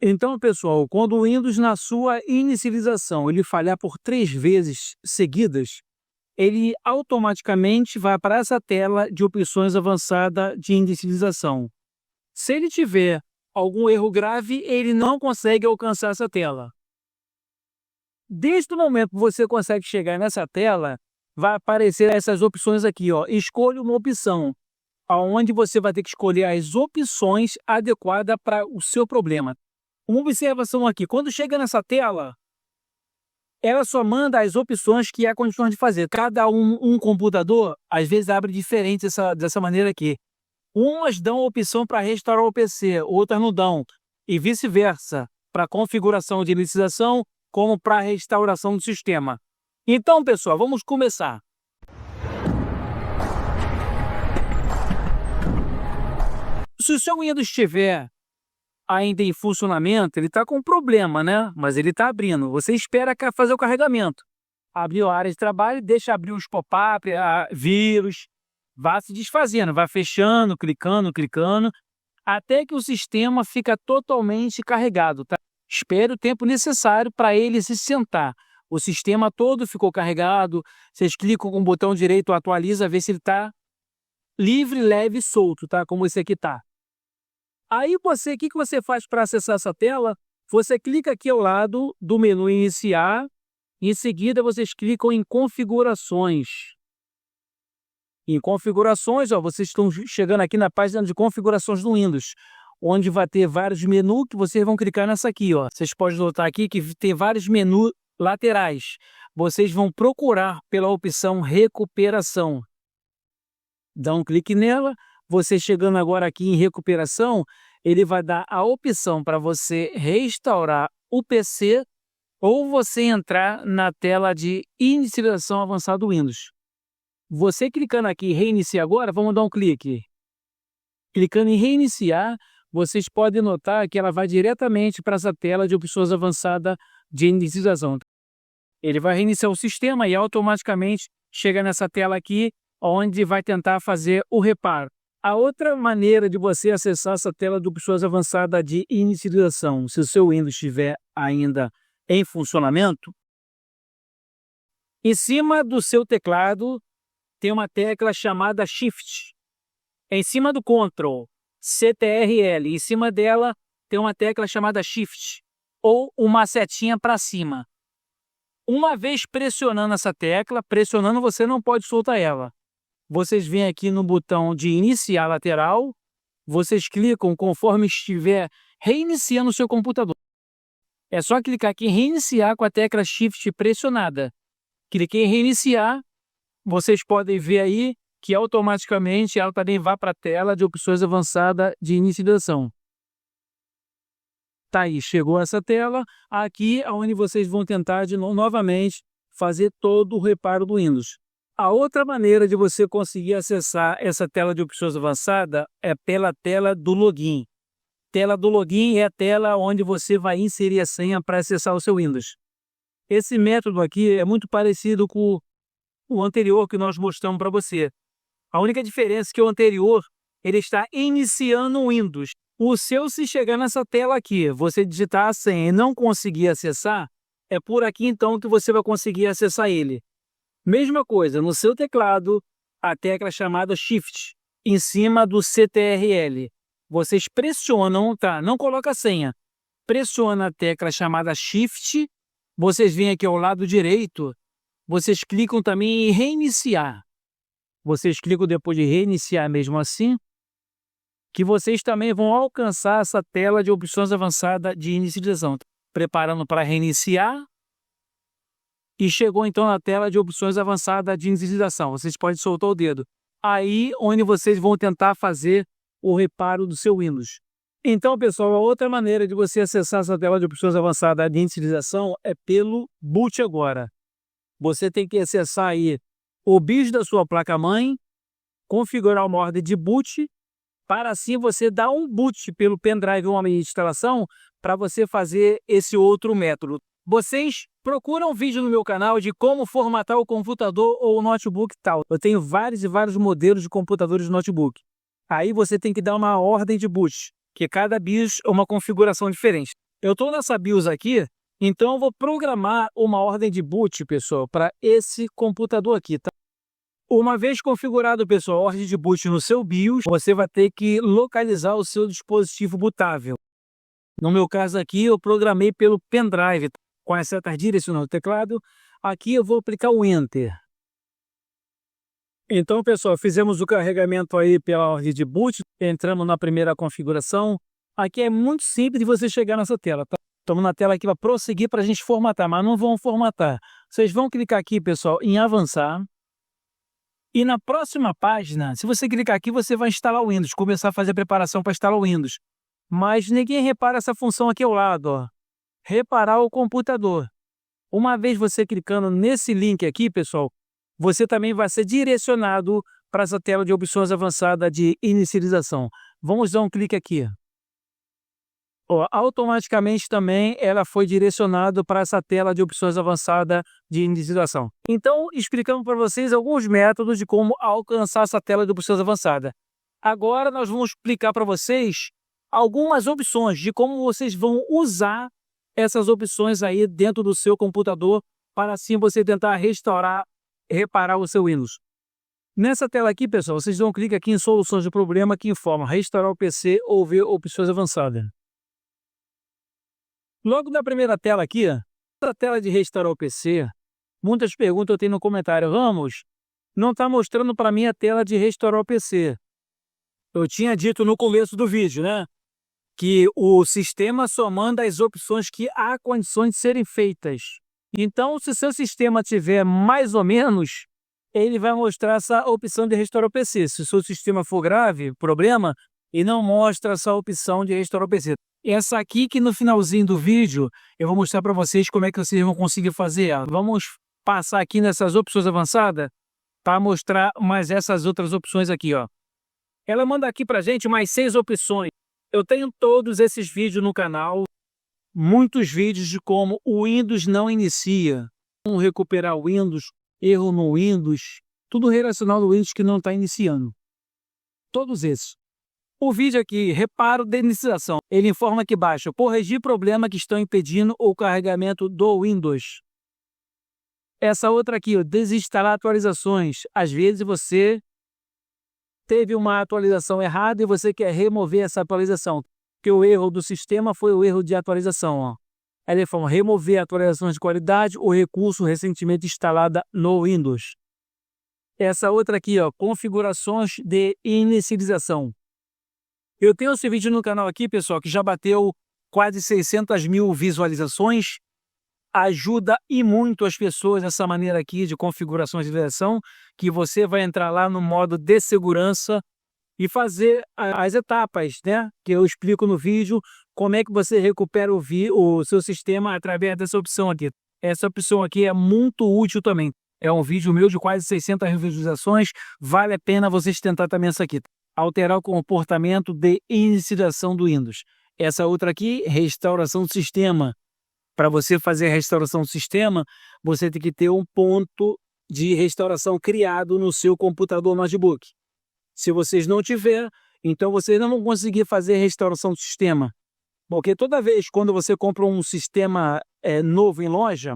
Então, pessoal, quando o Windows, na sua inicialização, ele falhar por 3 vezes seguidas, ele automaticamente vai para essa tela de opções avançada de inicialização. Se ele tiver algum erro grave, ele não consegue alcançar essa tela. Desde o momento que você consegue chegar nessa tela, vai aparecer essas opções aqui, ó. Escolha uma opção, onde você vai ter que escolher as opções adequadas para o seu problema. Uma observação aqui, quando chega nessa tela, ela só manda as opções que há condições de fazer. Cada um computador, às vezes, abre diferente dessa maneira aqui. Umas dão a opção para restaurar o PC, outras não dão. E vice-versa, para configuração de inicialização, como para restauração do sistema. Então, pessoal, vamos começar. Se o seu Windows estiver ainda em funcionamento, ele está com um problema, né? Mas ele está abrindo. Você espera fazer o carregamento. Abriu a área de trabalho, deixa abrir os pop-up, vírus, vai se desfazendo, vai fechando, clicando, até que o sistema fica totalmente carregado, tá? Espere o tempo necessário para ele se sentar. O sistema todo ficou carregado, vocês clicam com o botão direito, atualiza, vê se ele está livre, leve e solto, tá? Como esse aqui está. Aí o que você faz para acessar essa tela? Você clica aqui ao lado do menu Iniciar, em seguida vocês clicam em Configurações. Em Configurações, ó, vocês estão chegando aqui na página de Configurações do Windows, onde vai ter vários menus que vocês vão clicar nessa aqui, ó. Vocês podem notar aqui que tem vários menus laterais. Vocês vão procurar pela opção Recuperação. Dá um clique nela. Você chegando agora aqui em recuperação, ele vai dar a opção para você restaurar o PC ou você entrar na tela de inicialização avançada do Windows. Você clicando aqui em reiniciar agora, vamos dar um clique. Clicando em reiniciar, vocês podem notar que ela vai diretamente para essa tela de opções avançada de inicialização. Ele vai reiniciar o sistema e automaticamente chega nessa tela aqui, onde vai tentar fazer o reparo. A outra maneira de você acessar essa tela de opções avançada de inicialização, se o seu Windows estiver ainda em funcionamento, em cima do seu teclado tem uma tecla chamada Shift. Em cima do Ctrl, CTRL, em cima dela tem uma tecla chamada Shift, ou uma setinha para cima. Uma vez pressionando essa tecla, você não pode soltar ela. Vocês vêm aqui no botão de iniciar lateral, vocês clicam conforme estiver reiniciando o seu computador. É só clicar aqui em reiniciar com a tecla Shift pressionada. Cliquei em reiniciar, vocês podem ver aí que automaticamente ela também vai para a tela de opções avançada de inicialização. Tá aí, chegou essa tela, aqui é onde vocês vão tentar novamente fazer todo o reparo do Windows. A outra maneira de você conseguir acessar essa tela de opções avançada é pela tela do login. Tela do login é a tela onde você vai inserir a senha para acessar o seu Windows. Esse método aqui é muito parecido com o anterior que nós mostramos para você. A única diferença é que o anterior ele está iniciando o Windows. O seu, se chegar nessa tela aqui, você digitar a senha e não conseguir acessar, é por aqui então que você vai conseguir acessar ele. Mesma coisa, no seu teclado, a tecla chamada Shift, em cima do CTRL. Vocês pressionam, tá? Não coloca a senha. Pressiona a tecla chamada Shift, vocês vêm aqui ao lado direito, vocês clicam também em reiniciar. Vocês clicam depois de reiniciar mesmo assim, que vocês também vão alcançar essa tela de opções avançada de inicialização. Preparando para reiniciar. E chegou então na tela de opções avançada de inicialização. Vocês podem soltar o dedo. Aí onde vocês vão tentar fazer o reparo do seu Windows. Então, pessoal, a outra maneira de você acessar essa tela de opções avançada de inicialização é pelo boot agora. Você tem que acessar aí o BIOS da sua placa-mãe, configurar uma ordem de boot, para assim você dar um boot pelo pendrive ou uma instalação para você fazer esse outro método. Vocês procuram um vídeo no meu canal de como formatar o computador ou o notebook tal. Eu tenho vários e vários modelos de computadores de notebook. Aí você tem que dar uma ordem de boot, que cada BIOS é uma configuração diferente. Eu estou nessa BIOS aqui, então eu vou programar uma ordem de boot, pessoal, para esse computador aqui, tá? Uma vez configurado, pessoal, a ordem de boot no seu BIOS, você vai ter que localizar o seu dispositivo bootável. No meu caso aqui, eu programei pelo pendrive, com as setas direcionando o teclado. Aqui eu vou aplicar o Enter. Então, pessoal, fizemos o carregamento aí pela ordem de boot, entramos na primeira configuração. Aqui é muito simples de você chegar nessa tela, tá? Estamos na tela aqui para prosseguir para a gente formatar, mas não vão formatar. Vocês vão clicar aqui, pessoal, em avançar. E na próxima página, se você clicar aqui, você vai instalar o Windows, começar a fazer a preparação para instalar o Windows. Mas ninguém repara essa função aqui ao lado, ó. Reparar o computador. Uma vez você clicando nesse link aqui, pessoal, você também vai ser direcionado para essa tela de opções avançada de inicialização. Vamos dar um clique aqui. Ó, automaticamente também ela foi direcionada para essa tela de opções avançada de inicialização. Então, explicamos para vocês alguns métodos de como alcançar essa tela de opções avançada. Agora nós vamos explicar para vocês algumas opções de como vocês vão usar essas opções aí dentro do seu computador para assim você tentar restaurar, reparar o seu Windows. Nessa tela aqui, pessoal, vocês dão um clique aqui em soluções de problema que informa restaurar o PC ou ver opções avançadas. Logo na primeira tela aqui, essa tela de restaurar o PC, muitas perguntas eu tenho no comentário. Ramos, não está mostrando para mim a tela de restaurar o PC. Eu tinha dito no começo do vídeo, né? Que o sistema só manda as opções que há condições de serem feitas. Então, se seu sistema tiver mais ou menos, ele vai mostrar essa opção de restaurar o PC. Se o seu sistema for grave, problema, ele não mostra essa opção de restaurar o PC. Essa aqui que no finalzinho do vídeo eu vou mostrar para vocês como é que vocês vão conseguir fazer ela. Vamos passar aqui nessas opções avançadas para mostrar mais essas outras opções aqui, ó. Ela manda aqui para gente mais 6 opções. Eu tenho todos esses vídeos no canal, muitos vídeos de como o Windows não inicia, como recuperar o Windows, erro no Windows, tudo relacionado ao Windows que não está iniciando. Todos esses. O vídeo aqui, reparo de inicialização, ele informa aqui embaixo, corrigir problemas que estão impedindo o carregamento do Windows. Essa outra aqui, ó, desinstalar atualizações. Às vezes você teve uma atualização errada e você quer remover essa atualização, porque o erro do sistema foi o erro de atualização. Ó. Ele informa remover atualizações de qualidade ou recurso recentemente instalada no Windows. Essa outra aqui, ó, configurações de inicialização. Eu tenho esse vídeo no canal aqui, pessoal, que já bateu quase 600 mil visualizações. Ajuda e muito as pessoas essa maneira aqui de configurações de direção, que você vai entrar lá no modo de segurança e fazer as etapas, né? Que eu explico no vídeo, como é que você recupera o seu sistema através dessa opção aqui. Essa opção aqui é muito útil também. É um vídeo meu de quase 600 mil visualizações. Vale a pena vocês tentar também essa aqui. Alterar o comportamento de inicialização do Windows. Essa outra aqui, restauração do sistema. Para você fazer a restauração do sistema, você tem que ter um ponto de restauração criado no seu computador notebook. Se vocês não tiver, então vocês não vão conseguir fazer a restauração do sistema. Porque toda vez quando você compra um sistema novo em loja,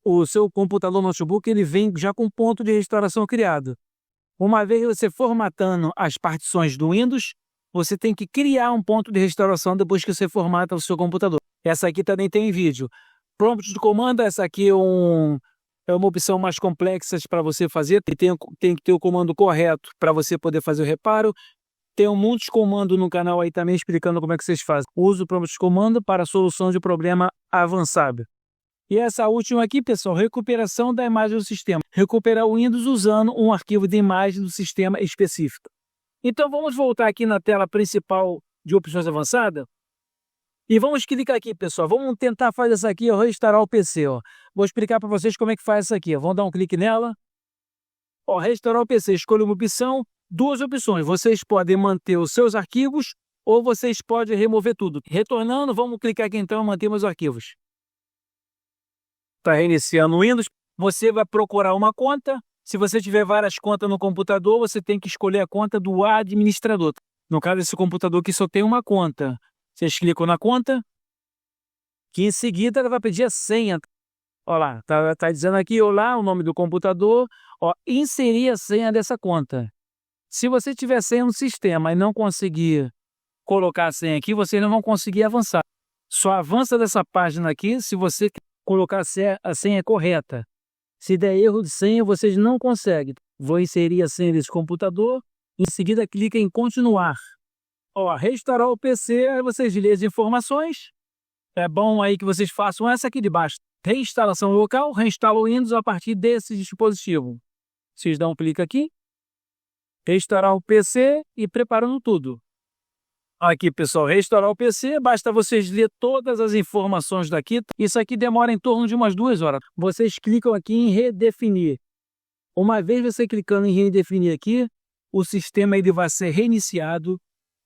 o seu computador notebook ele vem já com ponto de restauração criado. Uma vez você formatando as partições do Windows, você tem que criar um ponto de restauração depois que você formata o seu computador. Essa aqui também tem vídeo. Prompt de comando, essa aqui é uma opção mais complexa para você fazer. Tem que ter o comando correto para você poder fazer o reparo. Tem um monte de comando no canal aí também explicando como é que vocês fazem. Uso o prompt de comando para solução de problema avançado. E essa última aqui, pessoal, recuperação da imagem do sistema. Recuperar o Windows usando um arquivo de imagem do sistema específico. Então vamos voltar aqui na tela principal de opções avançadas. E vamos clicar aqui, pessoal. Vamos tentar fazer essa aqui, ó, restaurar o PC. Ó. Vou explicar para vocês como é que faz isso aqui. Ó. Vamos dar um clique nela. Ó, restaurar o PC. Escolha uma opção. 2 opções. Vocês podem manter os seus arquivos ou vocês podem remover tudo. Retornando, vamos clicar aqui então em manter meus arquivos. Está reiniciando o Windows. Você vai procurar uma conta. Se você tiver várias contas no computador, você tem que escolher a conta do administrador. No caso desse computador aqui só tem uma conta. Vocês clicam na conta, que em seguida ela vai pedir a senha. Olha lá, tá dizendo aqui, olá, o nome do computador, ó, inserir a senha dessa conta. Se você tiver senha no sistema e não conseguir colocar a senha aqui, vocês não vão conseguir avançar. Só avança dessa página aqui se você colocar a senha correta. Se der erro de senha, vocês não conseguem. Vou inserir a senha desse computador, em seguida clica em continuar. Ó, restaurar o PC, aí vocês lêem as informações. É bom aí que vocês façam essa aqui de baixo. Reinstalação local, reinstala o Windows a partir desse dispositivo. Vocês dão um clique aqui. Restaurar o PC e preparando tudo. Aqui, pessoal, restaurar o PC, basta vocês ler todas as informações daqui. Isso aqui demora em torno de umas 2 horas. Vocês clicam aqui em redefinir. Uma vez você clicando em redefinir aqui, o sistema ele vai ser reiniciado,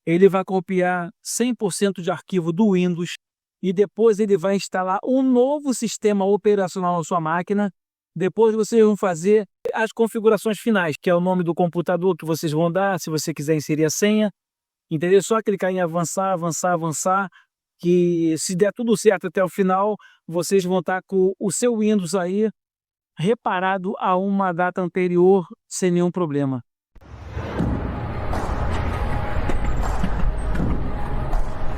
ele vai copiar 100% de arquivo do Windows e depois ele vai instalar um novo sistema operacional na sua máquina. Depois vocês vão fazer as configurações finais, que é o nome do computador que vocês vão dar, se você quiser inserir a senha. Entendeu? Só clicar em avançar, avançar, avançar, que se der tudo certo até o final, vocês vão estar com o seu Windows aí reparado a uma data anterior sem nenhum problema.